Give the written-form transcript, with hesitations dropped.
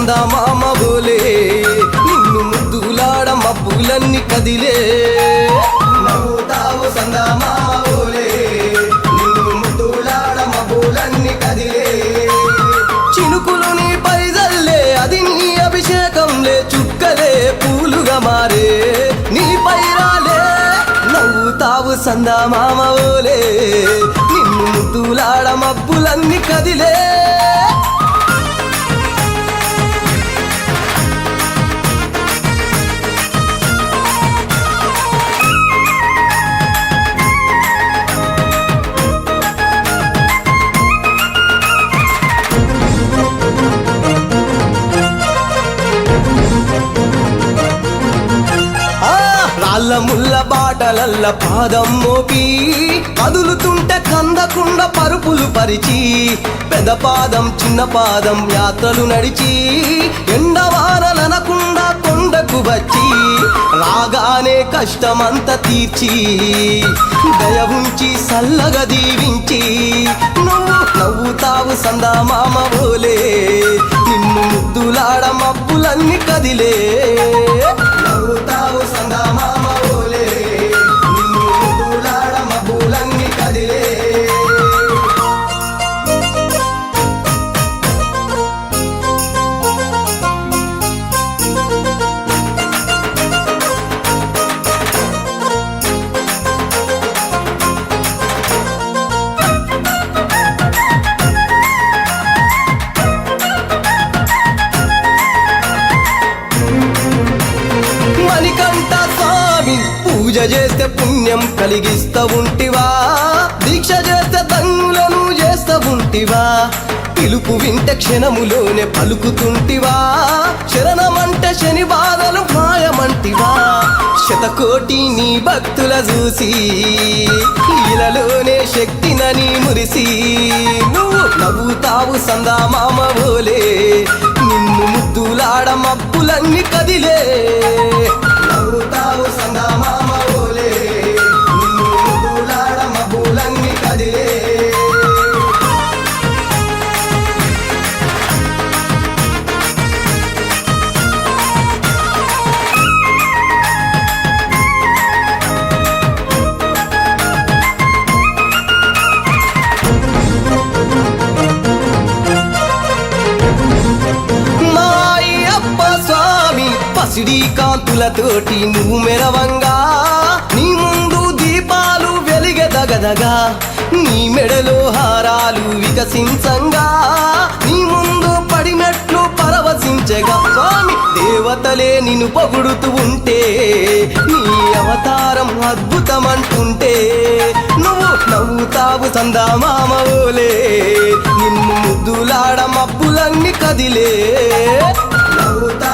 సందమామ ఓలే నిన్ను ముద్దులాడ మబ్బులన్నీ కదిలే నవ్వుతావు సందమామ ఓలే నిన్ను ముద్దులాడ మబ్బులన్నీ కదిలే చినుకులు నీ పైదల్లే అది నీ అభిషేకంలే చుక్కలే పూలుగా మారే నీ పైరాలే నవ్వుతావు సందమామ ఓలే నిన్ను ముద్దులాడ మబ్బులన్నీ కదిలే రాళ్ళ ముళ్ళ బాటలల్ల పాదం మోపి కదులుతుంటే కందకుండ పరుపులు పరిచి పెద్ద పాదం చిన్న పాదం యాత్రలు నడిచి ఎండవాననకుండా కొండకు వచ్చి రాగానే కష్టమంతా తీర్చి దయ ఉంచి సల్లగా దీవించి నువ్వు నవ్వుతావు సందమామ ఓలే నిన్ను ముద్దులాడ మబ్బులన్నీ కదిలే నవ్వుతావు సందమామ ఓలే నిన్ను ముద్దులాడ మబ్బులన్నీ కదిలే మణికంఠ స్వామి పూజ చేస్తే పుణ్యం కలిగిస్తా ఉంటివా దీక్ష చేస్తే దంగులను చేస్తా ఉంటివా పిలుపు వింటే క్షణములోనే పలుకుతుంటివా శరణమంటే శని బాధలు మాయమంటివా శతకోటి నీ భక్తుల చూసి ఇలలోనే శక్తినని మురిసి నువ్వు నవ్వుతావు సందమామ ఓలే నిన్ను ముద్దులాడ మబ్బులన్నీ కదిలే నవ్వుతావు సందమామ ఓలే నిన్ను ముద్దులాడ మబ్బులన్నీ కదిలే పసిడి కాంతులతోటి నువ్వు మెరవంగా నీ ముందు దీపాలు వెలిగెదగదగా నీ మెడలో హారాలు వికసించంగా నీ ముందు పడినట్లు పరవశించగా స్వామి దేవతలే నిన్ను పొగుడుతూ ఉంటే నీ అవతారం అద్భుతమంటుంటే నువ్వు నవ్వుతావు సందమామ ఓలే నిన్ను ముద్దులాడ మబ్బులన్నీ కదిలే నవ్వుతా